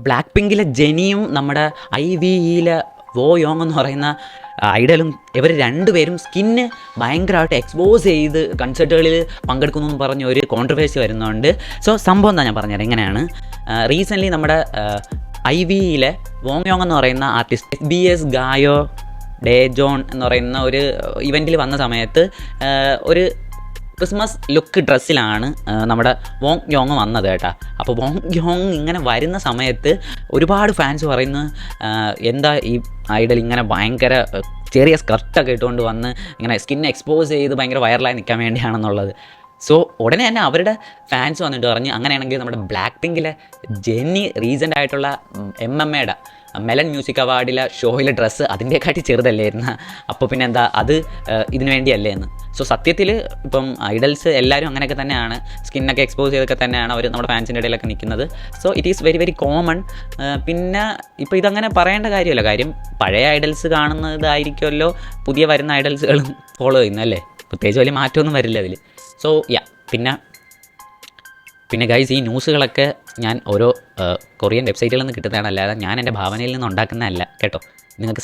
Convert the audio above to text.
Black പിങ്കിലെ ജെനിയും നമ്മുടെ IVEയിലെ വോ Yong എന്ന് പറയുന്ന ഐഡലും ഇവർ രണ്ടുപേരും സ്കിന്ന് ഭയങ്കരമായിട്ട് എക്സ്പോസ് ചെയ്ത് കൺസേർട്ടുകളിൽ പങ്കെടുക്കുന്നു എന്ന് പറഞ്ഞ ഒരു കോൺട്രവേഴ്സി വരുന്നുണ്ട്. സോ സംഭവം എന്താ ഞാൻ പറഞ്ഞുതരാം. എങ്ങനെയാണ് റീസെൻ്റ്ലി നമ്മുടെ IVEയിലെ വോങ് യോങ് എന്ന് പറയുന്ന ആർട്ടിസ്റ്റ് SBS ഗായോ ഡേ ജോൺ എന്ന് പറയുന്ന ഒരു ഇവൻറ്റിൽ വന്ന സമയത്ത് ഒരു ക്രിസ്മസ് ലുക്ക് ഡ്രസ്സിലാണ് നമ്മുടെ വോങ് യോങ് വന്നത് കേട്ടോ. അപ്പോൾ വോങ് യോങ് ഇങ്ങനെ വരുന്ന സമയത്ത് ഒരുപാട് ഫാൻസ് പറയുന്നു എന്താ ഈ ഐഡൽ ഇങ്ങനെ ഭയങ്കര ചെറിയ സ്കർട്ടൊക്കെ ഇട്ടുകൊണ്ട് വന്ന് ഇങ്ങനെ സ്കിൻ എക്സ്പോസ് ചെയ്ത് ഭയങ്കര വൈറലായി നിൽക്കാൻ വേണ്ടിയാണെന്നുള്ളത്. സോ ഉടനെ തന്നെ അവരുടെ ഫാൻസ് വന്നിട്ട് പറഞ്ഞ് അങ്ങനെയാണെങ്കിൽ നമ്മുടെ ബ്ലാക്ക് പിങ്കിലെ ജെന്നി റീസെൻ്റ് ആയിട്ടുള്ള MMA മെലൺ മ്യൂസിക് അവാർഡിലെ ഷോയിലെ ഡ്രസ്സ് അതിൻ്റെക്കാട്ടി ചെറുതല്ലായിരുന്നു. അപ്പോൾ പിന്നെ എന്താ അത് ഇതിനു വേണ്ടിയല്ലേ എന്ന്. സോ സത്യത്തിൽ ഇപ്പം ഐഡൽസ് എല്ലാവരും അങ്ങനെയൊക്കെ തന്നെയാണ്, സ്കിന്നൊക്കെ എക്സ്പോസ് ചെയ്തൊക്കെ തന്നെയാണ് അവർ നമ്മുടെ ഫാൻസിൻ്റെ ഇടയിലൊക്കെ നിൽക്കുന്നത്. So it is very very common. പിന്നെ ഇപ്പോൾ ഇതങ്ങനെ പറയേണ്ട കാര്യമല്ല, കാര്യം പഴയ ഐഡൽസ് കാണുന്നതായിരിക്കുമല്ലോ പുതിയ വരുന്ന ഐഡൽസുകളും ഫോളോ ചെയ്യുന്നത് അല്ലേ. പ്രത്യേകിച്ച് വലിയ മാറ്റമൊന്നും വരില്ല അതിൽ. സോ പിന്നെ ഗൈസ്, ഈ ന്യൂസുകളൊക്കെ ഞാൻ ഓരോ കൊറിയൻ വെബ്സൈറ്റുകളിൽ നിന്ന് കിട്ടുന്നതാണ്, അല്ലാതെ ഞാൻ എൻ്റെ ഭാവനയിൽ നിന്ന് ഉണ്ടാക്കുന്നതല്ല കേട്ടോ. നിങ്ങൾക്ക്